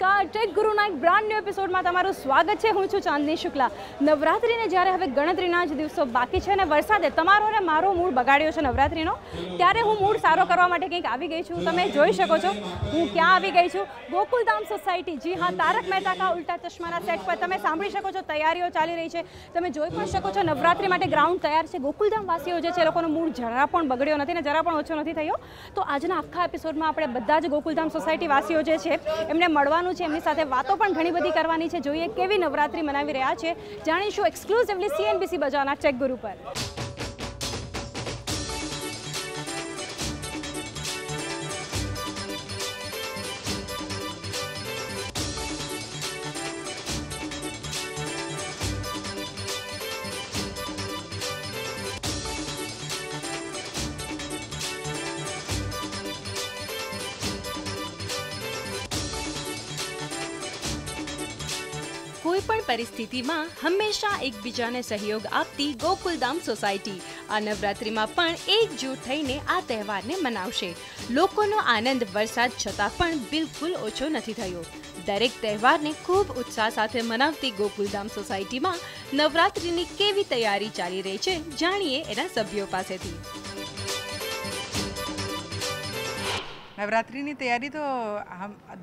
નમસ્કાર ટેક ગુરુના એક બ્રાન્ડ ન્યૂ એપિસોડમાં તમારું સ્વાગત છે। હું છું ચાંદની શુક્લા। નવરાત્રિને જ્યારે હવે ગણતરીના જ દિવસો બાકી છે અને વરસાદે તમારો અને મારો મૂડ બગાડ્યો છે નવરાત્રિનો, ત્યારે હું મૂડ સારો કરવા માટે કંઈક આવી ગઈ છું। તમે જોઈ શકો છો હું ક્યાં આવી ગઈ છું, ગોકુલધામ સોસાયટી। જી હા, તારક મહેતા કા ઉલ્ટા ચશ્માના સેટ પર તમે સાંભળી શકો છો તૈયારીઓ ચાલી રહી છે। તમે જોઈ પણ શકો છો નવરાત્રિ માટે ગ્રાઉન્ડ તૈયાર છે। ગોકુલધામ વાસીઓ જે છે એ લોકોનો મૂડ જરા પણ બગડ્યો નથી ને જરા પણ ઓછો નથી થયો। તો આજના આખા એપિસોડમાં આપણે બધા જ ગોકુલધામ સોસાયટી વાસીઓ જે છે એમને મળવાનું છે, એમની સાથે વાતો પણ ઘણી બધી કરવાની છે। જોઈએ કેવી નવરાત્રિ મનાવી રહ્યા છે, જાણીશું એક્સક્લુઝિવલી CNBC બજારના ટેક ગુરુ પર। કોઈપણ પરિસ્થિતિમાં હંમેશા એકબીજાને સહયોગ આપતી ગોકુલધામ સોસાયટી આ નવરાત્રિમાં પણ એકજૂટ થઈને આ તહેવારને મનાવશે। લોકોનો આનંદ વરસાદ છતાં પણ બિલકુલ ઓછો નથી થયો। દરેક તહેવારને ખૂબ ઉત્સાહ સાથે મનાવતી ગોકુલધામ સોસાયટીમાં નવરાત્રિની કેવી તૈયારી ચાલી રહી છે, જાણીએ એના સભ્યો પાસેથી। નવરાત્રિની તૈયારી તો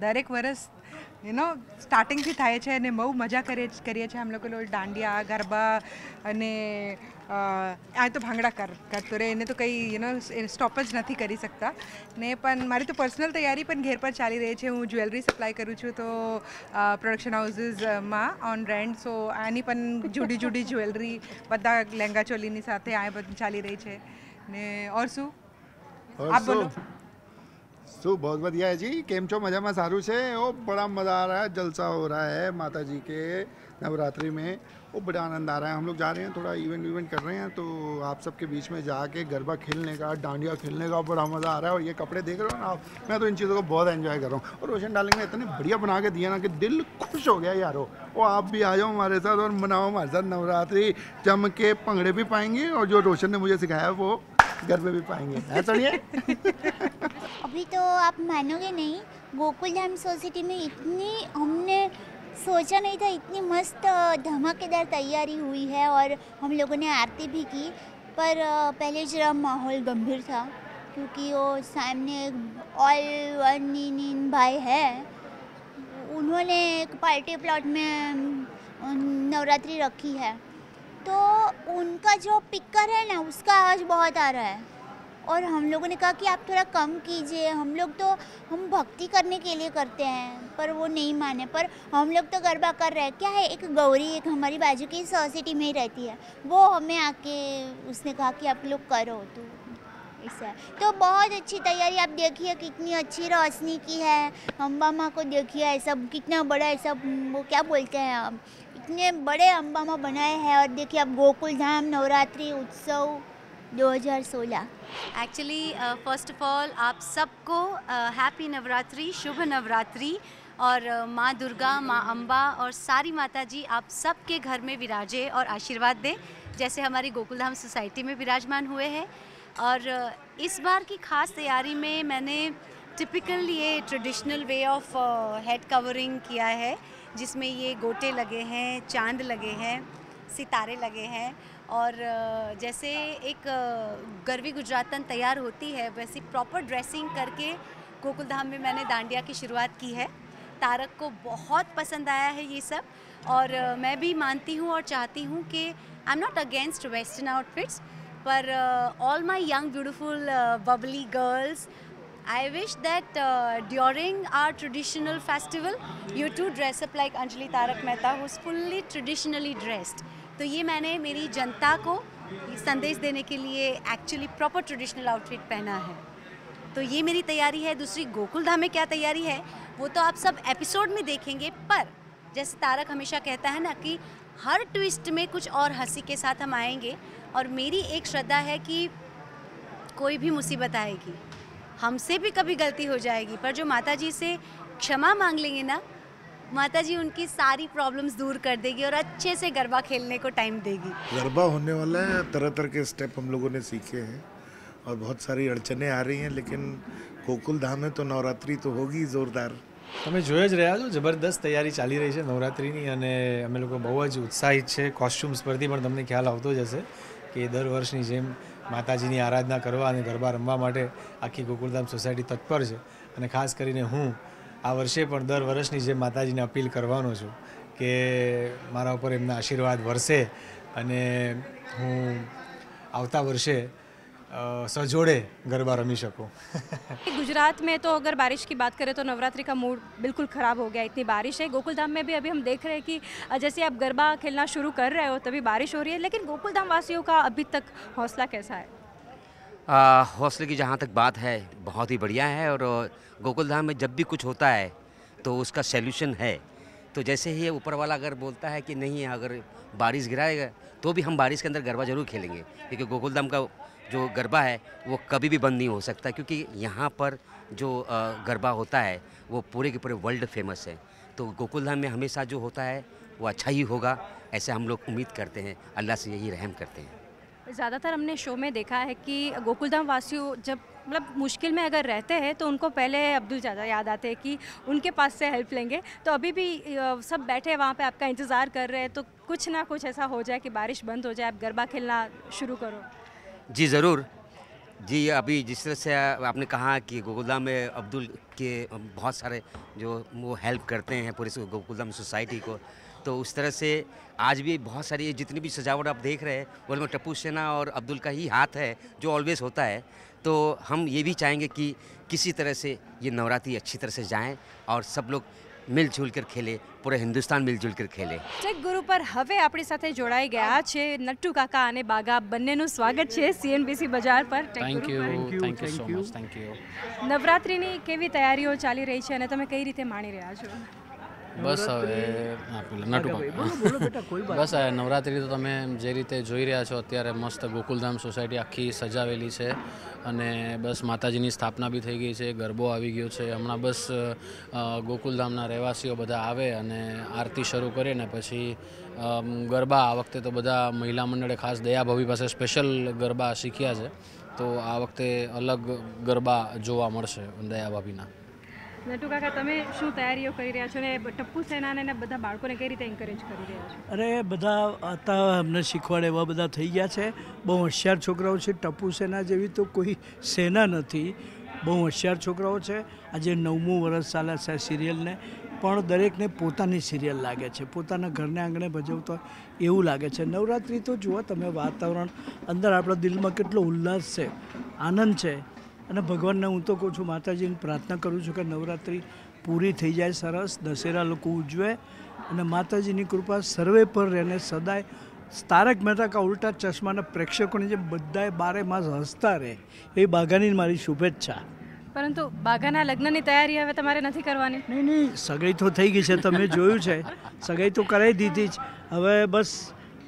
દરેક વર્ષ સ્ટાર્ટિંગથી થાય છે અને બહુ મજા કરીએ છીએ हम लोग દાંડિયા ગરબા અને આ તો ભાંગડા કરતો રહે એને તો કંઈ સ્ટોપ જ નથી કરી શકતા ને। પણ મારી તો પર્સનલ તૈયારી પણ ઘેર પર ચાલી રહી છે। હું જ્વેલરી સપ્લાય કરું છું તો પ્રોડક્શન હાઉસીસમાં ઓન રેન્ટ, સો આની પણ જુદી જુદી જ્વેલરી બધા લહેંગા ચોલીની સાથે આ બધું ચાલી રહી છે ને। ઓર શું આપ બોલો। सो बहुत बढ़िया है जी, केम छो मजा में सारू से। वो बड़ा मज़ा आ रहा है, जलसा हो रहा है माता जी के नवरात्रि में, वो बड़ा आनंद आ रहा है। हम लोग जा रहे हैं, थोड़ा इवेंट कर रहे हैं, तो आप सबके बीच में जाके गरबा खेलने का, डांडिया खेलने का बड़ा मज़ा आ रहा है। और ये कपड़े देख रहे हो ना आप, मैं तो इन चीज़ों को बहुत एंजॉय कर रहा हूँ। और रोशन डार्लिंग ने इतने बढ़िया बना के दिया ना कि दिल खुश हो गया यारो। वो आप भी आ जाओ हमारे साथ और मनाओ हमारे साथ नवरात्रि। जम के भंगड़े भी पाएंगे और जो रोशन ने मुझे सिखाया वो घर में भी पाएंगे, है चलिए। अभी तो आप मानोगे नहीं, गोकुलधाम सोसाइटी में इतनी हमने सोचा नहीं था, इतनी मस्त धमाकेदार तैयारी हुई है और हम लोगों ने आरती भी की। पर पहले जरा माहौल गंभीर था क्योंकि वो सामने ऑल वन भाई है, उन्होंने एक पार्टी प्लॉट में नवरात्रि रखी है, तो उनका जो पिकर है ना उसका आवाज़ बहुत आ रहा है। और हम लोगों ने कहा कि आप थोड़ा कम कीजिए, हम भक्ति करने के लिए करते हैं। पर वो नहीं माने, पर हम लोग तो गरबा कर रहे हैं। क्या है, एक गौरी एक हमारी बाजू की सोसाइटी में ही रहती है, वो हमें आके उसने कहा कि आप लोग करो, तो ऐसा। तो बहुत अच्छी तैयारी, आप देखिए कितनी अच्छी रोशनी की है। अम्बा माँ को देखिए, ऐसा कितना बड़ा, ऐसा वो क्या बोलते हैं आप, इतने बड़े अम्बा माँ बनाए हैं। और देखिए आप गोकुलधाम नवरात्रि उत्सव 2016। एक्चुअली फर्स्ट ऑफ ऑल आप सबको हैप्पी नवरात्रि, शुभ नवरात्रि। और माँ दुर्गा, माँ अम्बा और सारी माता जी आप सबके घर में विराजे और आशीर्वाद दे, जैसे हमारी गोकुलधाम सोसाइटी में विराजमान हुए हैं। और इस बार की ख़ास तैयारी में मैंने टिपिकल ये traditional way of head covering किया है, जिसमें ये गोटे लगे हैं, चांद लगे हैं, सितारे लगे हैं। और जैसे एक गरवी गुजरातन तैयार होती है, वैसी प्रॉपर ड्रेसिंग करके गोकुलधाम में मैंने दांडिया की शुरुआत की है। तारक को बहुत पसंद आया है ये सब, और मैं भी मानती हूँ और चाहती हूँ कि I am not against western outfits, पर all my young beautiful bubbly girls, I wish that during our traditional festival you too dress up like Anjali Tarak Mehta, who's fully traditionally dressed। तो ये मैंने मेरी जनता को संदेश देने के लिए एक्चुअली प्रॉपर ट्रेडिशनल आउटफिट पहना है। तो ये मेरी तैयारी है। दूसरी गोकुलधाम में क्या तैयारी है वो तो आप सब एपिसोड में देखेंगे, पर जैसे तारक हमेशा कहता है ना कि हर ट्विस्ट में कुछ और हंसी के साथ हम आएंगे। और मेरी एक श्रद्धा है कि कोई भी मुसीबत आएगी, हमसे भी कभी गलती हो जाएगी, पर जो माता जी से क्षमा मांग लेंगे ना, माता जी उनकी सारी प्रॉब्लम्स दूर कर देगी और अच्छे से गरबा खेलने को टाइम देगी। गरबा होने वाला है, तरह तरह के स्टेप हम लोगों ने सीखे हैं और बहुत सारी अड़चने आ रही हैं, लेकिन गोकुलधाम में तो नवरात्रि तो होगी ज़ोरदार। તમે જોઈ જ રહ્યા છો જબરદસ્ત તૈયારી ચાલી રહી છે નવરાત્રિની અને અમે લોકો બહુ જ ઉત્સાહિત છે. કોસ્ચ્યુમ્સ પરથી પણ તમને ખ્યાલ આવતો જ હશે કે દર વર્ષની જેમ માતાજીની આરાધના કરવા અને ગરબા રમવા માટે આખી ગોકુલધામ સોસાયટી તત્પર છે. અને ખાસ કરીને હું આ વર્ષે પણ દર વર્ષની જેમ માતાજીને અપીલ કરવાનો છું કે મારા ઉપર એમના આશીર્વાદ વરસે અને હું આવતા વર્ષે सजोड़े गरबा रमी सको. गुजरात में तो अगर बारिश की बात करें तो नवरात्रि का मूड बिल्कुल ख़राब हो गया, इतनी बारिश है. गोकुलधाम में भी अभी हम देख रहे हैं कि जैसे आप गरबा खेलना शुरू कर रहे हो तभी बारिश हो रही है, लेकिन गोकुलधाम वासियों का अभी तक हौसला कैसा है? हौसले की जहाँ तक बात है बहुत ही बढ़िया है, और गोकुलधाम में जब भी कुछ होता है तो उसका सॉल्यूशन है. तो जैसे ही ऊपर वाला अगर बोलता है कि नहीं अगर बारिश गिराएगा तो भी हम बारिश के अंदर गरबा जरूर खेलेंगे, क्योंकि गोकुलधाम का जो गरबा है वो कभी भी बंद नहीं हो सकता, क्योंकि यहाँ पर जो गरबा होता है वो पूरे के पूरे वर्ल्ड फेमस है. तो गोकुलधाम में हमेशा जो होता है वो अच्छा ही होगा, ऐसे हम लोग उम्मीद करते हैं, अल्लाह से यही रहम करते हैं. ज़्यादातर हमने शो में देखा है कि गोकुलधाम वासियों जब मतलब मुश्किल में अगर रहते हैं तो उनको पहले अब्दुल ज़्यादा याद आते हैं कि उनके पास से हेल्प लेंगे. तो अभी भी सब बैठे वहाँ पे आपका इंतज़ार कर रहे हैं, तो कुछ ना कुछ ऐसा हो जाए कि बारिश बंद हो जाए, आप गरबा खेलना शुरू करो. जी ज़रूर जी. अभी जिस तरह से आपने कहा कि गोकुलधाम में अब्दुल के बहुत सारे जो वो हेल्प करते हैं पूरे गोकुलधाम सोसाइटी को, तो उस तरह से आज भी बहुत सारी जितनी भी सजावट आप देख रहे हैं वो में टप्पू सेना और अब्दुल का ही हाथ है जो ऑलवेज होता है. तो हम ये भी चाहेंगे कि किसी तरह से ये नवरात्रि अच्छी तरह से जाएं और सब लोग मिलजुल कर खेले, पूरे हिंदुस्तान मिलजुल कर खेले. ટેક ગુરુ પર હવે આપણી સાથે જોડાઈ ગયા છે નટ્ટુ કાકા અને બાગા, બંનેનું સ્વાગત છે CNBC બજાર પર. Thank you so much. Thank you. નવરાત્રિની કેવી તૈયારીઓ ચાલી રહી છે અને તમે કઈ રીતે માણી રહ્યા છો? બસ હવે બસ નવરાત્રિ તો તમે જે રીતે જોઈ રહ્યા છો અત્યારે મસ્ત ગોકુલધામ સોસાયટી આખી સજાવેલી છે અને બસ માતાજીની સ્થાપના બી થઈ ગઈ છે, ગરબો આવી ગયો છે. હમણાં બસ ગોકુલધામના રહેવાસીઓ બધા આવે અને આરતી શરૂ કરે ને પછી ગરબા. આ વખતે તો બધા મહિલા મંડળે ખાસ દયાભાભી પાસે સ્પેશિયલ ગરબા શીખ્યા છે, તો આ વખતે અલગ ગરબા જોવા મળશે દયાભાભીના. નટુ કાકા, તમે શું તૈયારીઓ કરી રહ્યા છો ને ટપ્પુ સેનાને ને બધા બાળકોને કઈ રીતે એન્કરેજ કરી રહ્યા છો? અરે બધા હતા અમને શીખવાડે એવા બધા થઈ ગયા છે, બહુ હોશિયાર છોકરાઓ છે. ટપ્પુ સેના જેવી તો કોઈ સેના નથી, બહુ હોશિયાર છોકરાઓ છે. આજે 9મું વર્ષ ચાલે છે સિરિયલને, પણ દરેકને પોતાની સિરિયલ લાગે છે, પોતાના ઘરને આંગણે ભજવતો એવું લાગે છે. નવરાત્રિ તો જુઓ તમે, વાતાવરણ અંદર આપણા દિલમાં કેટલો ઉલ્લાસ છે, આનંદ છે. અને ભગવાનને હું તો કહું છું, માતાજીને પ્રાર્થના કરું છું કે નવરાત્રિ પૂરી થઈ જાય સરસ, દશેરા લોકો ઉજવે અને માતાજીની કૃપા સર્વે પર રહેને સદાય. તારક મહેતા કા ઉલ્ટા ચશ્માના પ્રેક્ષકોની જેમ બધાએ 12 માસ હસતા રહે, એ બાઘાની મારી શુભેચ્છા. પરંતુ બાઘાના લગ્નની તૈયારી હવે તમારે નથી કરવાની? નહીં, સગાઈ તો થઈ ગઈ છે, તમે જોયું છે, સગાઈ તો કરાવી દીધી જ. હવે બસ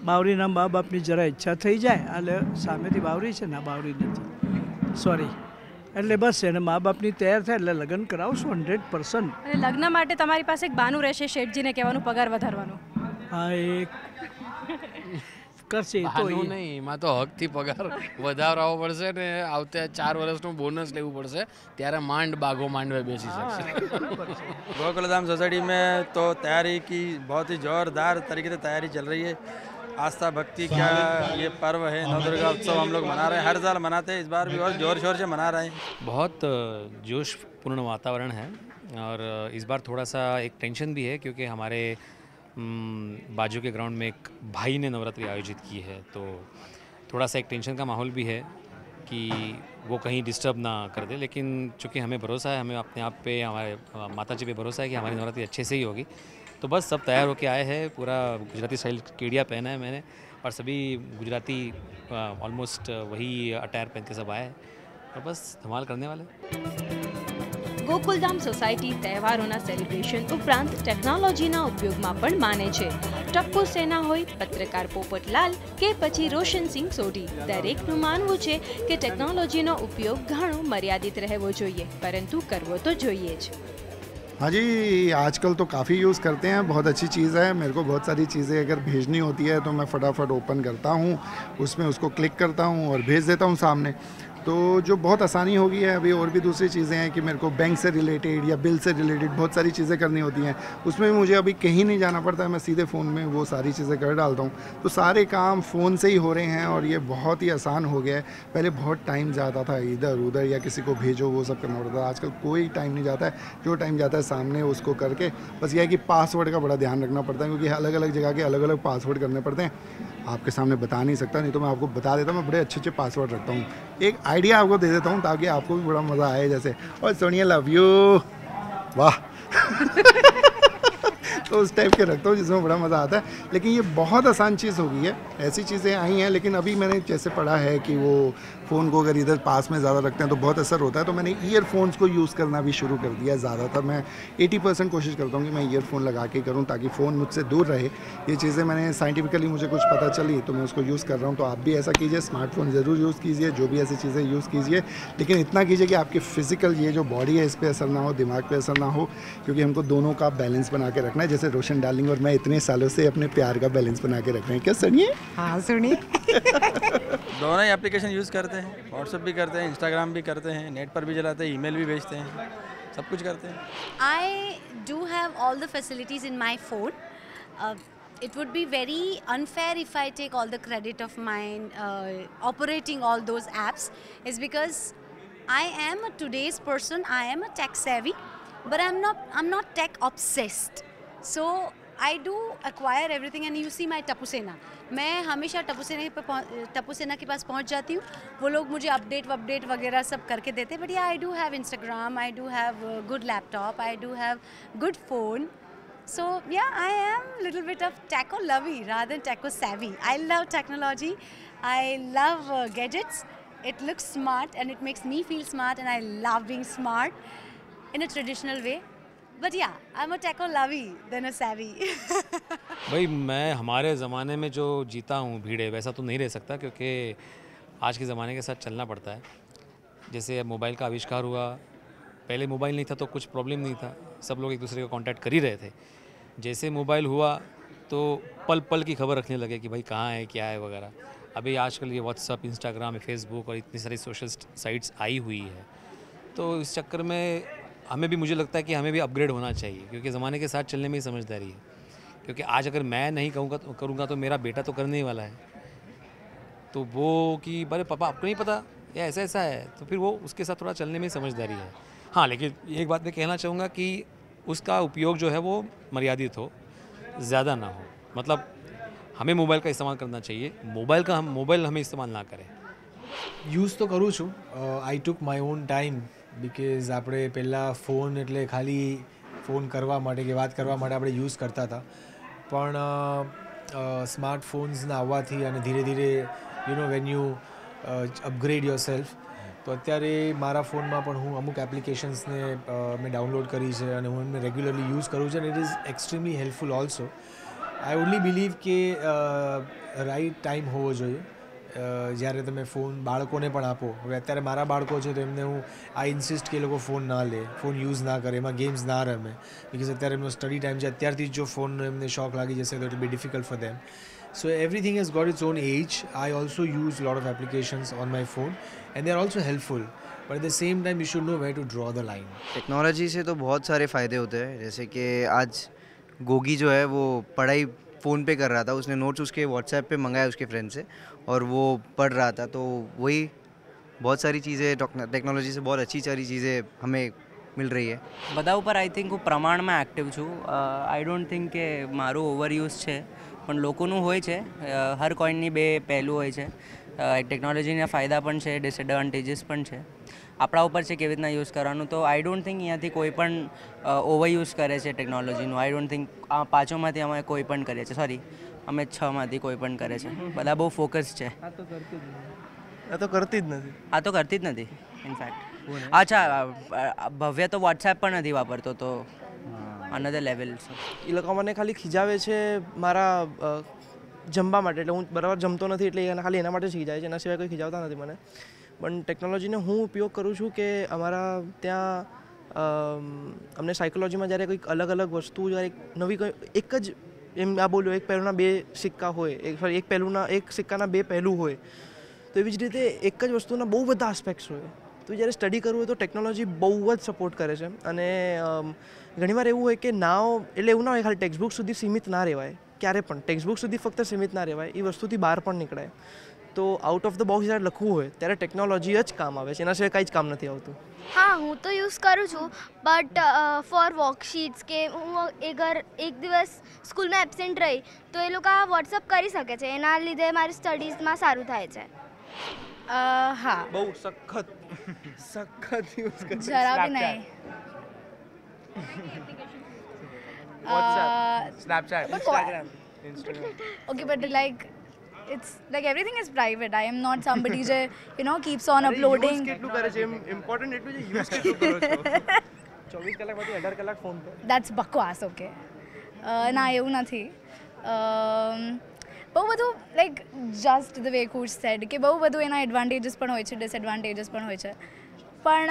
બાવરીના મા બાપની જરા ઈચ્છા થઈ જાય, એટલે સામેથી બાવરી છે ના બાવરી નથી, સોરી, એટલે બસ એને મા બાપની તૈયાર થાય એટલે લગ્ન કરાવશું 100%. અને લગ્ન માટે તમારી પાસે એક બાનું રહેશે, શેઠજીને કહેવાનું પગાર વધારવાનું. હા, એ કરશે તો નહીં, એમાં તો હકથી પગાર વધારવો પડશે ને આવતે 4 વર્ષનું બોનસ લેવું પડશે, ત્યારે માંડ બાગો માંડવે બેસી શકશે. गोकुलधाम सोसाइटी में तो तैयारी की बहुत ही जोरदार तरीके से तैयारी चल रही है. आस्था भक्ति का ये पर्व है, नव दुर्गा उत्सव हम लोग मना रहे हैं, हर साल मनाते हैं, इस बार भी और जोर शोर से मना रहे हैं. बहुत जोशपूर्ण वातावरण है और इस बार थोड़ा सा एक टेंशन भी है, क्योंकि हमारे बाजू के ग्राउंड में एक भाई ने नवरात्रि आयोजित की है, तो थोड़ा सा एक टेंशन का माहौल भी है कि वो कहीं डिस्टर्ब ना कर दे. लेकिन चूँकि हमें भरोसा है, हमें अपने आप पे, हमारे माता जी पे भरोसा है कि हमारी नवरात्रि अच्छे से ही होगी. तो बस सब तैयार होके आए हैं, पूरा गुजराती स्टाइल केडिया पहना है मैंने, और सभी गुजराती ऑलमोस्ट वही अटायर पहन के सब आए हैं, और बस धमाल करने वाले. ગોકુલધામ સોસાયટી તહેવારોના સેલિબ્રેશન ઉપરાંત ટેકનોલોજીના ઉપયોગમાં પણ માને છે. ટપ્પુ સેના હોય, પત્રકાર પોપટલાલ કે પછી રોશન સિંહ સોઢી, દરેકનું માનવું છે કે ટેકનોલોજીનો ઉપયોગ ઘણો મર્યાદિત રહેવો જોઈએ, પરંતુ કરવો તો જોઈએ જ. हाँ जी, आजकल तो काफ़ी यूज़ करते हैं, बहुत अच्छी चीज़ है. मेरे को बहुत सारी चीज़ें अगर भेजनी होती है तो मैं फटाफट ओपन करता हूँ, उसमें उसको क्लिक करता हूँ और भेज देता हूँ सामने. तो जो बहुत आसानी हो गई है। अभी और भी दूसरी चीज़ें हैं कि मेरे को बैंक से रिलेटेड या बिल से रिलेटेड बहुत सारी चीज़ें करनी होती हैं, उसमें भी मुझे अभी कहीं नहीं जाना पड़ता है, मैं सीधे फ़ोन में वो सारी चीज़ें कर डालता हूँ। तो सारे काम फ़ोन से ही हो रहे हैं और ये बहुत ही आसान हो गया है। पहले बहुत टाइम जाता था इधर उधर या किसी को भेजो वो सब करना पड़ता था, आजकल कोई टाइम नहीं जाता है। जो टाइम जाता है सामने उसको करके, बस ये है कि पासवर्ड का बड़ा ध्यान रखना पड़ता है क्योंकि अलग अलग जगह के अलग अलग पासवर्ड करने पड़ते हैं। आपके सामने बता नहीं सकता, नहीं तो मैं आपको बता देता हूँ। मैं बड़े अच्छे अच्छे पासवर्ड रखता हूँ, एक आइडिया आपको दे देता हूँ ताकि आपको भी बड़ा मज़ा आए। जैसे और सोनिया लव यू, वाह तो उस टाइप के रखता हूँ जिसमें बड़ा मज़ा आता है। लेकिन ये बहुत आसान चीज़ हो गई है, ऐसी चीज़ें आई हैं। लेकिन अभी मैंने जैसे पढ़ा है कि वो फ़ोन को अगर इधर पास में ज़्यादा रखते हैं तो बहुत असर होता है, तो मैंने ईयरफोन्स को यूज़ करना भी शुरू कर दिया। ज़्यादातर मैं 80% कोशिश करता हूँ कि मैं ईयरफोन लगा के करूँ ताकि फ़ोन मुझसे दूर रहे। ये चीज़ें मैंने साइंटिफिकली मुझे कुछ पता चली तो मैं उसको यूज़ कर रहा हूँ। तो आप भी ऐसा कीजिए, स्मार्टफोन ज़रूर यूज़ कीजिए, जो भी ऐसी चीज़ें यूज़ कीजिए, लेकिन इतना कीजिए कि आपकी फ़िज़िकल ये जो बॉडी है इस पर असर ना हो, दिमाग पर असर ना हो, क्योंकि हमको दोनों का बैलेंस बना के रखना है। जैसे रोशन डार्लिंग और मैं इतने सालों से अपने प्यार का बैलेंस बना के रख रहे हैं। क्या सुनिए? हाँ सुनिए। दोनों ही एप्लीकेशन यूज़ करते हैं, व्हाट्सएप भी करते हैं, इंस्टाग्राम भी करते हैं, नेट पर भी चलाते हैं, ईमेल भी भेजते हैं, सब कुछ करते हैं। I do have all the facilities in my phone. It would be very unfair if I take all the credit of mine operating all those apps. Is because I am today's person. I am a tech savvy, but I'm not tech obsessed. So I do acquire everything, and you see my टपुसेना. मैं हमेशा टपुसेना के पास पहुंच जाती हूँ, वो लोग मुझे update वगैरह सब करके देते हैं. बट या I do have Instagram, I do have good laptop, I do have good phone. So yeah, I am a little bit of techo lovey rather than techo savvy. I love technology. I love gadgets. It looks smart and it makes me feel smart, and I love being smart in a traditional way. But yeah, I'm a techo lovey than a savvy. भाई मैं हमारे ज़माने में जो जीता हूँ भीड़े वैसा तो नहीं रह सकता, क्योंकि आज के ज़माने के साथ चलना पड़ता है. जैसे मोबाइल का आविष्कार हुआ, पहले मोबाइल नहीं था तो कुछ प्रॉब्लम नहीं था, सब लोग एक दूसरे को कांटेक्ट कर ही रहे थे. जैसे मोबाइल हुआ तो पल पल की खबर रखने लगे कि भाई कहाँ है क्या है वगैरह. अभी आजकल ये व्हाट्सअप, इंस्टाग्राम, फेसबुक और इतनी सारी सोशल साइट्स आई हुई है, तो इस चक्कर में हमें भी, मुझे लगता है कि हमें भी अपग्रेड होना चाहिए, क्योंकि ज़माने के साथ चलने में ही समझदारी है. क्योंकि आज अगर मैं नहीं करूँगा तो मेरा बेटा तो करने ही वाला है. तो वो कि अरे पापा आपको नहीं पता या ऐसा ऐसा है, तो फिर वो उसके साथ थोड़ा चलने में ही समझदारी है. हाँ, लेकिन एक बात मैं कहना चाहूँगा कि उसका उपयोग जो है वो मर्यादित हो, ज़्यादा ना हो. मतलब हमें मोबाइल का इस्तेमाल करना चाहिए, मोबाइल हमें इस्तेमाल ना करें. યુઝ તો કરું છું. આઈ ટુક માય ઓન ટાઈમ, બિકોઝ આપણે પહેલાં ફોન એટલે ખાલી ફોન કરવા માટે કે વાત કરવા માટે આપણે યુઝ કરતા હતા, પણ સ્માર્ટફોન્સના આવવાથી અને ધીરે ધીરે when you upgrade your self, તો અત્યારે મારા ફોનમાં પણ હું અમુક એપ્લિકેશન્સને મેં ડાઉનલોડ કરી છે અને હું એમને રેગ્યુલરલી યુઝ કરું છું, અને it is extremely helpful also. I only believe કે રાઈટ ટાઈમ હોવો જોઈએ જ્યારે તમે ફોન બાળકોને પણ આપો. હવે અત્યારે મારા બાળકો છે તો એમને હું આ ઇન્સિસ્ટ કે એ લોકો ફોન ના લે, ફોન યુઝ ના કરે, એમાં ગેમ્સ ના રમે, બિકોઝ અત્યારે એમનો સ્ટડી ટાઈમ છે. અત્યારથી જ જો ફોનનો એમને શોખ લાગી જશે તો it be difficult for them. So everything has got its own age. I also use a lot of applications on my phone and they are also helpful. But at the same time you should know where to draw the line. Technology से तो बहुत सारे फ़ायदे होते हैं. जैसे कि आज गोगी जो है वो पढ़ाई फ़ोन पे कर रहा था, उसने नोट्स उसके व्हाट्सएप पे मंगाया उसके फ्रेंड से और वो पढ़ रहा था. तो वही बहुत सारी चीज़ें टेक्नोलॉजी से बहुत अच्छी सारी चीज़ें हमें मिल रही है. બધા ઉપર આઈ થિંક હું પ્રમાણમાં એક્ટિવ છું. આઈ ડોન્ટ થિંક કે મારું ઓવરયુઝ છે, પણ લોકોનું હોય છે. હર કોઈનની બે પહેલું હોય છે. ટેકનોલોજીના ફાયદા પણ છે, ડિસએડવાન્ટેજીસ પણ છે. આપણા ઉપર છે કેવી રીતના યુઝ કરવાનું. તો આઈ ડોન્ટ થિંક અહીંયાથી કોઈ પણ ઓવરયુઝ કરે છે ટેકનોલોજીનું. આઈ ડોન્ટ થિંક આ પાંચોમાંથી અમે કોઈ પણ કરીએ છીએ, સોરી અમે છમાંથી કોઈ પણ કરે છે. બધા બહુ ફોકસ છે. આ તો કરતી જ નથી ઇનફેક્ટ. અચ્છા, ભવ્ય તો વોટ્સએપ પણ નથી વાપરતો, તો અનધર લેવલ છે. એ લોકો મને ખાલી ખીજાવે છે મારા જમવા માટે, એટલે હું બરાબર જમતો નથી એટલે ખાલી એના માટે જ ખીજાય છે, એના સિવાય કોઈ ખીજાવતા નથી મને. પણ ટેકનોલોજીનો હું ઉપયોગ કરું છું કે અમારા ત્યાં અમને સાયકોલોજીમાં જ્યારે કંઈક અલગ અલગ વસ્તુ, જ્યારે નવી એક જ એમ આ બોલ્યો એક પહેલુંના બે સિક્કા હોય, એક પહેલુંના એક સિક્કાના બે પહેલું હોય, તો એવી જ રીતે એક જ વસ્તુના બહુ બધા આસ્પેક્ટ્સ હોય. તો જ્યારે સ્ટડી કરવું હોય તો ટેકનોલોજી બહુ જ સપોર્ટ કરે છે. અને ઘણીવાર એવું હોય કે નાવ એટલે એવું ના હોય ખાલી ટેક્સ્ટબુક સુધી સીમિત ના રહેવાય. ક્યારે પણ ટેક્સ્ટબુક સુધી ફક્ત સીમિત ના રહેવાય, એ વસ્તુથી બહાર પણ નીકળાય. તો આઉટ ઓફ ધ બોક્સ જ્યારે લખવું હોય ત્યારે ટેકનોલોજી જ કામ આવે છે, એના સિવાય કાંઈ જ કામ નથી આવતું. હા, હું તો યુઝ કરું છું, બટ ફોર વર્કશીટ્સ કે હું એક દિવસ સ્કૂલમાં એબસેન્ટ રહી તો એ લોકો વોટ્સઅપ કરી શકે છે, એના લીધે મારી સ્ટડીઝમાં સારું થાય છે. હા, બહુ સખત યુઝ કરે. જરા બી નહીં. Snapchat, Instagram. Okay, but like it's like everything is private. I am not somebody જે keeps on uploading. યુઝ કેટલું કરે છે ઇમ્પોર્ટન્ટ એટલું છે, યુઝ કેટલું કરો છો. 24 કલાકમાંથી 18 કલાક ફોન પર. That's બકવાસ. ઓકે, ના એવું નથી. બહુ બધું like just the way Kush said કે બહુ બધું એના એડવાન્ટેજીસ પણ હોય છે, ડિસએડવાન્ટેજીસ પણ હોય છે. પણ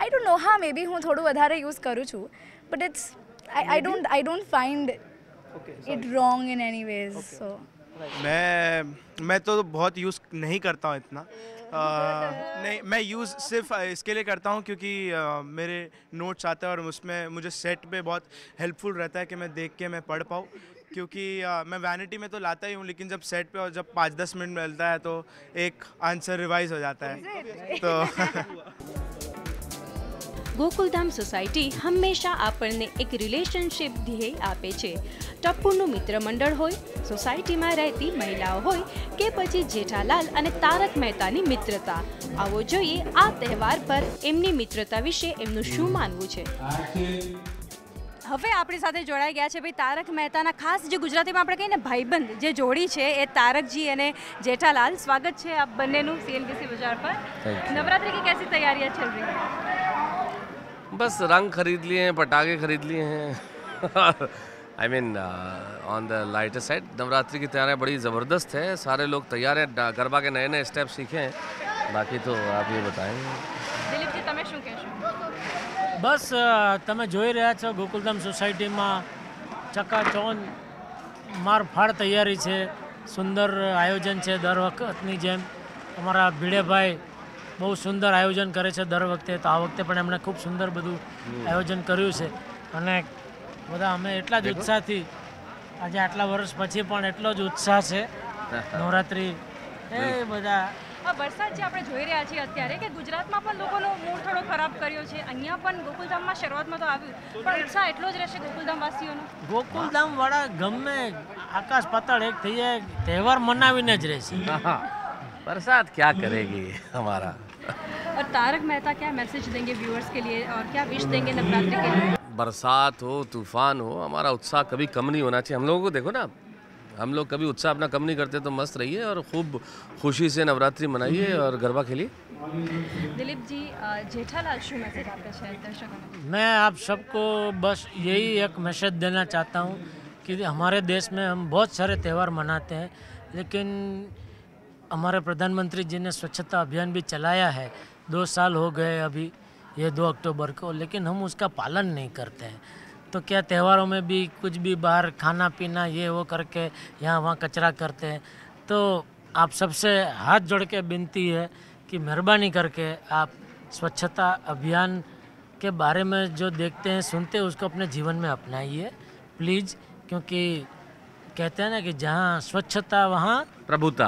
આઈ ડોન્ટ નો, હા મે બી હું થોડું વધારે યુઝ કરું છું, but it's I don't find it wrong in any ways. So मैं तो बहुत यूज़ नहीं करता हूँ इतना. नहीं, मैं यूज़ सिर्फ इसके लिए करता हूँ क्योंकि मेरे नोट्स आते हैं और उसमें मुझे सेट पे बहुत हेल्पफुल रहता है कि मैं देख के मैं पढ़ पाऊँ. क्योंकि मैं वैनिटी में तो लाता ही हूँ, लेकिन जब सेट पे और जब 5-10 मिनट मिलता है तो एक आंसर रिवाइज हो जाता है. तो ગોકુલધામ સોસાયટી હંમેશા આપણને એક રિલેશનશિપ ધ્યેય આપે છે. ટપ્પુનું મિત્ર મંડળ હોય, સોસાયટીમાં રહેતી મહિલાઓ હોય કે પછી જેઠાલાલ અને તારક મહેતાની મિત્રતા. આવો જોઈએ આ તહેવાર પર એમની મિત્રતા વિશે એમનું શું માનવું છે. હવે આપણી સાથે જોડાઈ ગયા છે ભાઈ તારક મહેતાના ખાસ, જે ગુજરાતીમાં આપણે કહીએ ને ભાઈબંધ, જે જોડી છે એ તારકજી અને જેઠાલાલ. સ્વાગત છે આપ બંનેનું CNBC बाजार पर. नवरात्रि की कैसी तैयारियां चल रही हैं? बस रंग खरीद लिए हैं, पटाखे खरीद लिए हैं. I mean on the lighter side Navratri की तैयारियां बड़ी ज़बरदस्त है. सारे लोग तैयार हैं, गरबा के नए नए स्टेप सीखे हैं. बाकी तो आप ये बताएंगे. દિલીપ જી, તમે શું કહેશો? બસ તમે જોઈ રહ્યા છો ગોકુલધામ સોસાયટીમાં ચકાચોંધ મારફાડ તૈયારી છે. સુંદર આયોજન છે દર વખતની જેમ. અમારા ભીડેભાઈ બહુ સુંદર આયોજન કરે છે દર વખતે, તો આ વખતે પણ એમણે ખૂબ સુંદર બધું આયોજન કર્યું છે. અને બધા અમે એટલા જ ઉત્સાહથી આજે આટલા વર્ષ પછી પણ એટલો જ ઉત્સાહ છે. નવરાત્રિ એ બધા વરસાદ જે આપણે જોઈ રહ્યા છીએ અત્યારે કે ગુજરાતમાં પણ લોકોનો મૂડ થોડો ખરાબ કર્યો છે. અહીંયા પણ ગોકુલધામમાં શરૂઆતમાં તો આવ્યું, પણ ઉત્સાહ એટલો જ રહેશે ગોકુલધામવાસીઓનો. ગોકુલધામવાળા ગમે આકાશ પાતાળ એક થઈ જાય, તહેવાર મનાવીને જ રહેશે. बरसात क्या करेगी हमारा. और तारक मेहता क्या मैसेज देंगे व्यूअर्स के लिए और क्या विश देंगे नवरात्रि के लिए? बरसात हो, तूफान हो, हमारा उत्साह कभी कम नहीं होना चाहिए. हम लोगों को देखो ना, हम लोग कभी उत्साह अपना कम नहीं करते. तो मस्त रहिए और खूब खुशी से नवरात्रि मनाइए और गरबा खेलिए. दिलीप जी, जेठालाल शू मैसेज आपका है दर्शकों को? मैं आप सबको बस यही एक मैसेज देना चाहता हूँ कि हमारे देश में हम बहुत सारे त्यौहार मनाते हैं, लेकिन हमारे प्रधानमंत्री जी ने स्वच्छता अभियान भी चलाया है. 2 साल हो गए अभी, ये 2 अक्टूबर को, लेकिन हम उसका पालन नहीं करते हैं. तो क्या त्योहारों में भी कुछ भी बाहर खाना पीना ये वो करके यहाँ वहाँ कचरा करते हैं. तो आप सबसे हाथ जोड़ के विनती है कि मेहरबानी करके आप स्वच्छता अभियान के बारे में जो देखते हैं सुनते हैं उसको अपने जीवन में अपनाइए प्लीज़. क्योंकि कहते हैं ना कि जहाँ स्वच्छता वहाँ प्रभुता.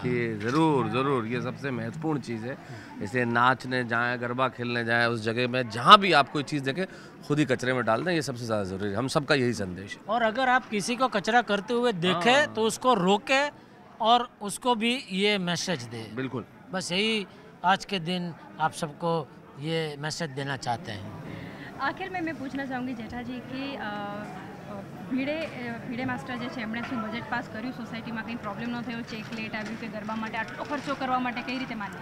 ये ज़रूर ज़रूर ये सबसे महत्वपूर्ण चीज़ है. इसलिए नाचने जाएं, गरबा खेलने जाएं, उस जगह में जहाँ भी आप कोई चीज़ देखें खुद ही कचरे में डाल दें. ये सबसे ज़्यादा ज़रूरी है. हम सबका यही संदेश है. और अगर आप किसी को कचरा करते हुए देखें तो उसको रोके और उसको भी ये मैसेज दे. बिल्कुल, बस यही आज के दिन आप सबको ये मैसेज देना चाहते हैं. आखिर में मैं पूछना चाहूँगी जेठा जी कि ભીડે માસ્ટર જે છે એમણે શું બજેટ પાસ કર્યું સોસાયટીમાં? કંઈ પ્રોબ્લેમ ન થયો? ચેક લેટ આવ્યું કે ગરબા માટે આટલો ખર્ચો કરવા માટે કઈ રીતે માન્ય?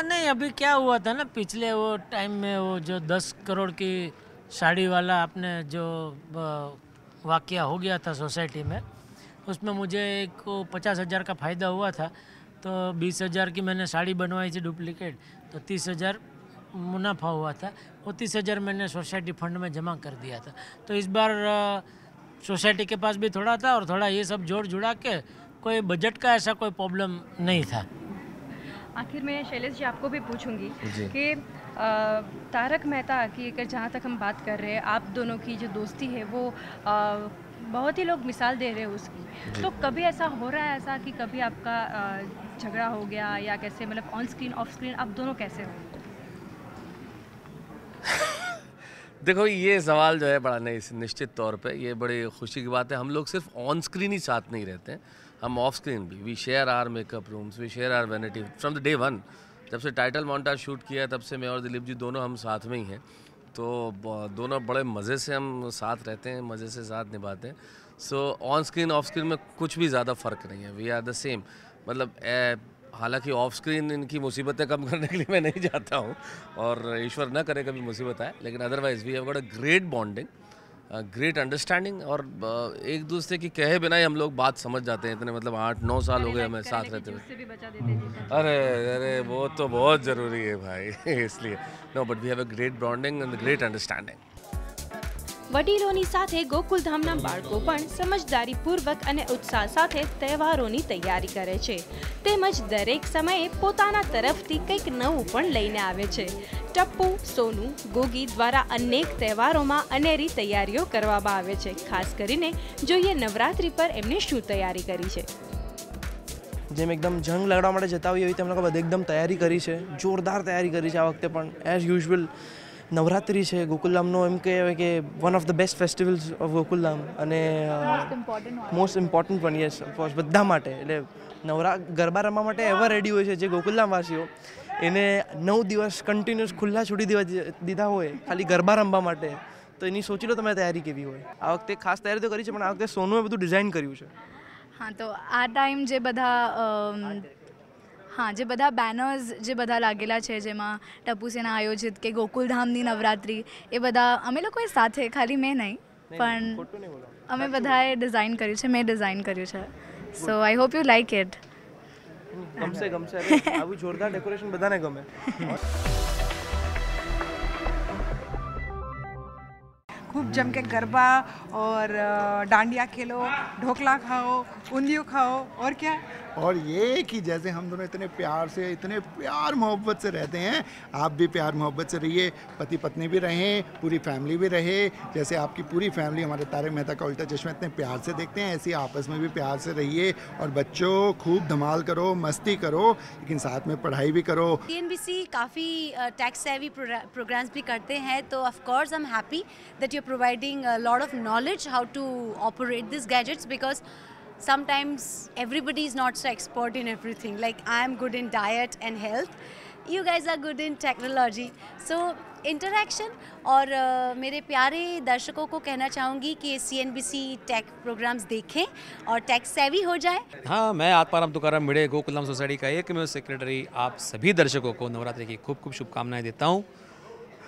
नहीं, अभी क्या हुआ था ना पिछले वो टाइम में वो जो 10 करोड़ की साड़ी वाला आपने जो वाकया हो गया था सोसाइटी में, उसमें मुझे एक 50,000 का फ़ायदा हुआ था. तो 20,000 की मैंने साड़ी बनवाई थी डुप्लीकेट, तो 30,000 मुनाफा हुआ था. वो 30,000 मैंने सोसाइटी फंड में जमा कर दिया था. तो इस बार सोसाइटी के पास भी थोड़ा था और थोड़ा ये सब जोड़ जुड़ा के कोई बजट का ऐसा कोई प्रॉब्लम नहीं था। आखिर में शैलेश जी आपको भी पूछूंगी जी। कि तारक मेहता की अगर जहाँ तक हम बात कर रहे हैं, आप दोनों की जो दोस्ती है वो बहुत ही लोग मिसाल दे रहे हैं उसकी, तो कभी ऐसा हो रहा है ऐसा कि कभी आपका झगड़ा हो गया या कैसे, मतलब ऑन स्क्रीन ऑफ स्क्रीन आप दोनों कैसे हो? देखो ये सवाल जो है बड़ा निश्चित तौर पे ये बड़ी खुशी की बात है। हम लोग सिर्फ ऑन स्क्रीन ही साथ नहीं रहते हैं, हम ऑफ स्क्रीन भी। We share our makeup rooms, we share our vanity from the day one. जब से टाइटल मोन्टाज शूट किया तब से मैं और दिलीप जी दोनों हम साथ में ही हैं, तो दोनों बड़े मज़े से हम साथ रहते हैं, मज़े से साथ निभाते हैं। So on screen of screen में कुछ भी ज़्यादा फ़र्क नहीं है, वी आर द सेम। मतलब हालांकि ऑफ स्क्रीन इनकी मुसीबतें कम करने के लिए मैं नहीं जाता हूँ, और ईश्वर ना करे कभी मुसीबत आए, लेकिन otherwise we have got a great bonding, great understanding, और एक दूसरे की कहे बिना ही हम लोग बात समझ जाते हैं। इतने मतलब 8-9 साल हो गए हमें साथ रहते हुए। अरे वो तो बहुत ज़रूरी है भाई इसलिए no, but we have a great bonding and great understanding. વડીલોની સાથે ગોકુલધામના બાળકો પણ સમજદારીપૂર્વક અને ઉત્સાહ સાથે તહેવારોની તૈયારી કરે છે, તેમજ દરેક સમયે પોતાના તરફથી કંઈક નવું પણ લઈને આવે છે। ટપ્પુ, સોનુ, ગોગી દ્વારા અનેક તહેવારોમાં અનેરી તૈયારીઓ કરવામાં આવે છે। ખાસ કરીને જોઈએ નવરાત્રિ પર એમને શું તૈયારી કરી છે। જેમ એકદમ જંગ લડવા માટે જતા હોય એવી તેમણે બધે એકદમ તૈયારી કરી છે, જોરદાર તૈયારી કરી છે આ વખતે પણ એઝ યુઝ્યુઅલ। નવરાત્રિ છે ગોકુલધામનો, એમ કહેવાય કે one of the best festivals of Gokuldham, અને મોસ્ટ ઇમ્પોર્ટન્ટ પણ, યસ ઓફકોર્સ બધા માટે। એટલે ગરબા રમવા માટે એવા રેડી હોય છે જે ગોકુલધામવાસીઓ એને 9 દિવસ કન્ટિન્યુઅસ ખુલ્લા છોડી દીધા હોય ખાલી ગરબા રમવા માટે, તો એની સોચી લો તમે તૈયારી કેવી હોય। આ વખતે ખાસ તૈયારી તો કરી છે, પણ આ વખતે સોનુએ બધું ડિઝાઇન કર્યું છે। હા, તો આ ટાઈમ જે બધા જે બધા બેનર્સ જે બધા લાગેલા છે, જેમાં ટપ્પુ સેના આયોજિત કે ગોકુલધામની નવરાત્રિ, એ બધા અમે લોકોએ સાથે, ખાલી મેં નહીં પણ અમે બધાએ ડિઝાઇન કર્યું છે, મેં ડિઝાઇન કર્યું છે। So I hope you like it. ગમશે આવું જોરદાર ડેકોરેશન બધાને ગમે। खूब जम के गरबा और डांडिया खेलो, ढोकला खाओ, ऊंधियो खाओ, और क्या, और ये कि जैसे हम दोनों इतने प्यार मोहब्बत से रहते हैं, आप भी प्यार मोहब्बत से रहिए, पति पत्नी भी रहें, पूरी फैमिली भी रहे। जैसे आपकी पूरी फैमिली हमारे तारक मेहता का उल्टा चश्मा इतने प्यार से देखते हैं, ऐसे आपस में भी प्यार से रहिए। और बच्चों खूब धमाल करो, मस्ती करो, लेकिन साथ में पढ़ाई भी करो। CNBC काफ़ी टैक्स सेवी प्रोग्राम्स भी करते हैं, तो of course I am happy that you are providing a lot of knowledge how to operate this gadgets, because sometimes everybody is not so expert in everything. Like I am good in diet and health, you guys are good in technology, so interaction। और मेरे प्यारे दर्शकों को कहना चाहूँगी कि CNBC take programmes देखें और टेक सेवी हो जाए। हाँ, मैं आत्माराम तुकाराम भिड़े, गोकुलधाम सोसाइटी का एकमेव सेक्रेटरी, आप सभी दर्शकों को नवरात्रि की खूब खूब शुभकामनाएं देता हूँ।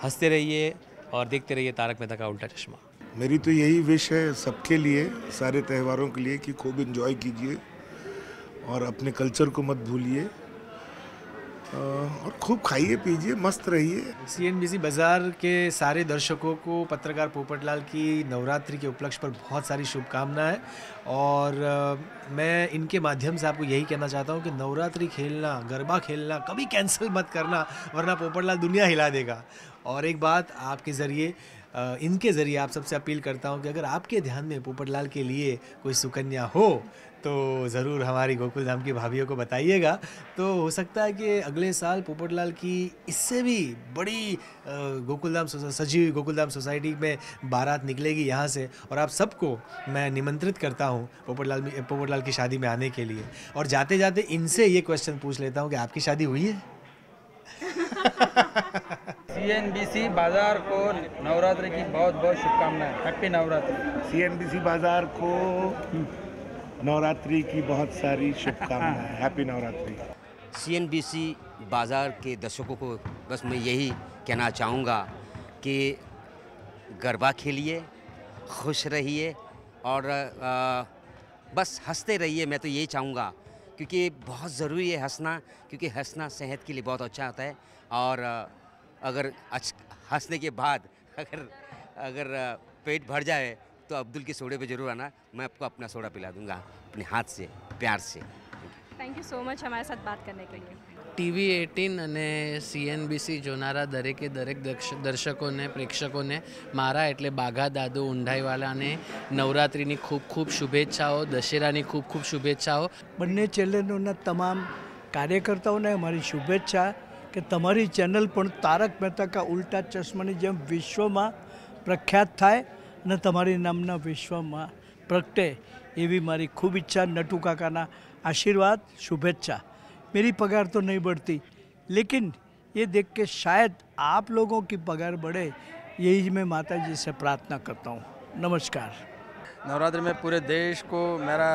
हंसते रहिए और देखते रहिए तारक मेहता का उल्टा चश्मा। मेरी तो यही विश है सबके लिए, सारे त्योहारों के लिए, कि खूब एंजॉय कीजिए और अपने कल्चर को मत भूलिए, और खूब खाइए पीजिए, मस्त रहिए। CNBC बाज़ार के सारे दर्शकों को पत्रकार पोपटलाल की नवरात्रि के उपलक्ष्य पर बहुत सारी शुभकामनाएं, और मैं इनके माध्यम से आपको यही कहना चाहता हूं कि नवरात्रि खेलना, गरबा खेलना कभी कैंसिल मत करना, वरना पोपटलाल दुनिया हिला देगा। और एक बात आपके ज़रिए, इनके ज़रिए आप सबसे अपील करता हूं कि अगर आपके ध्यान में पोपटलाल के लिए कोई सुकन्या हो तो ज़रूर हमारी गोकुलधाम की भाभीयों को बताइएगा। तो हो सकता है कि अगले साल पोपटलाल की इससे भी बड़ी सजी गोकुलधाम सोसाइटी में बारात निकलेगी यहाँ से, और आप सबको मैं निमंत्रित करता हूँ पोपटलाल की शादी में आने के लिए। और जाते जाते इनसे ये क्वेश्चन पूछ लेता हूँ कि आपकी शादी हुई है? CNBC बाजार को नवरात्रि की बहुत बहुत शुभकामनाएं। हैप्पी नवरात्रि। CNBC बाजार को नवरात्रि की बहुत सारी शुभकामनाएं। हैप्पी नवरात्रि। CNBC बाज़ार के दर्शकों को बस मैं यही कहना चाहूँगा कि गरबा खेलिए, खुश रहिए, और बस हंसते रहिए। मैं तो यही चाहूँगा, क्योंकि बहुत ज़रूरी है हंसना, क्योंकि हंसना सेहत के लिए बहुत अच्छा होता है। और अगर हंसने के बाद अगर पेट भर जाए तो अब्दुल के सोडे पे ज़रूर आना, मैं आपको अपना सोडा पिला दूंगा अपने हाथ से, प्यार से। थैंक यू सो मच हमारे साथ बात करने के लिए। ટીવી 18 અને CNBC જોનારા દરેક દર્શકોને પ્રેક્ષકોને મારા એટલે બાઘા દાદુ ઊંડાઈવાલાને નવરાત્રિની ખૂબ ખૂબ શુભેચ્છાઓ, દશેરાની ખૂબ ખૂબ શુભેચ્છાઓ। બંને ચેનલોના તમામ કાર્યકર્તાઓને અમારી શુભેચ્છા કે તમારી ચેનલ પણ તારક મહેતા કા ઉલ્ટા ચશ્માની જેમ વિશ્વમાં પ્રખ્યાત થાય અને તમારી નામના વિશ્વમાં પ્રગટે એવી મારી ખૂબ ઈચ્છા। નટુ કાકાના आशीर्वाद, शुभेच्छा। मेरी पगार तो नहीं बढ़ती, लेकिन ये देख के शायद आप लोगों की पगार बढ़े, यही मैं माता जी से प्रार्थना करता हूँ। नमस्कार। नवरात्रि में पूरे देश को मेरा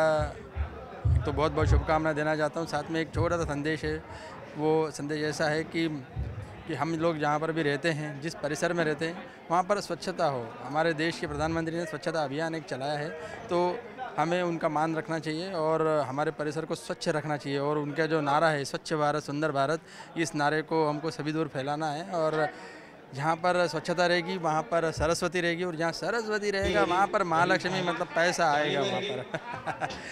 तो बहुत बहुत शुभकामनाएं देना चाहता हूँ। साथ में एक छोटा सा संदेश है, वो संदेश ऐसा है कि हम लोग जहाँ पर भी रहते हैं, जिस परिसर में रहते हैं, वहाँ पर स्वच्छता हो। हमारे देश के प्रधानमंत्री ने स्वच्छता अभियान एक चलाया है, तो हमें उनका मान रखना चाहिए और हमारे परिसर को स्वच्छ रखना चाहिए। और उनका जो नारा है स्वच्छ भारत सुंदर भारत, इस नारे को हमको सभी दूर फैलाना है। और जहाँ पर स्वच्छता रहेगी वहाँ पर सरस्वती रहेगी, और जहाँ सरस्वती रहेगा वहाँ पर महालक्ष्मी मतलब पैसा आएगा वहाँ पर।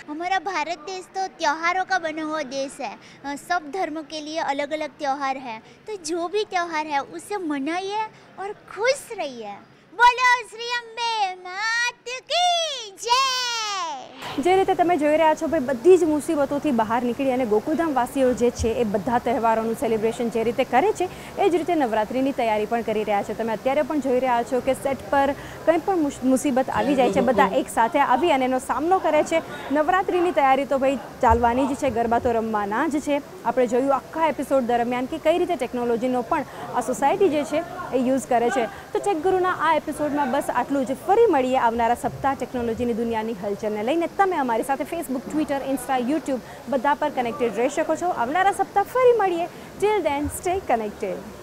हमारा भारत देश तो त्योहारों का बना हुआ देश है। सब धर्मों के लिए अलग अलग त्यौहार है, तो जो भी त्यौहार है उसे मनाइए और खुश रहिए। बोलो श्री अंबे मात की जय। જે રીતે તમે જોઈ રહ્યા છો ભાઈ, બધી જ મુસીબતોથી બહાર નીકળી અને ગોકુલધામ વાસીઓ જે છે એ બધા તહેવારોનું સેલિબ્રેશન જે રીતે કરે છે એ જ રીતે નવરાત્રિની તૈયારી પણ કરી રહ્યા છે। તમે અત્યારે પણ જોઈ રહ્યા છો કે સેટ પર કંઈ પણ મુસીબત આવી જાય છે, બધા એક સાથે આવી અને એનો સામનો કરે છે। નવરાત્રિની તૈયારી તો ભાઈ ચાલવાની જ છે, ગરબા તો રમવાના જ છે। આપણે જોયું આખા એપિસોડ દરમિયાન કે કઈ રીતે ટેકનોલોજીનો પણ આ સોસાયટી જે છે એ યુઝ કરે છે। તો ટેક ગુરુના આ એપિસોડમાં બસ આટલું જ। ફરી મળીએ આવનારા સપ્તાહ ટેકનોલોજીની દુનિયાની હલચલને લઈને। તમે અમારી સાથે ફેસબુક, ટ્વિટર, ઇન્સ્ટા, યુટ્યુબ બધા પર કનેક્ટેડ રહી શકો છો। આવનારા સપ્તાહ ફરી મળીએ। Till then stay connected.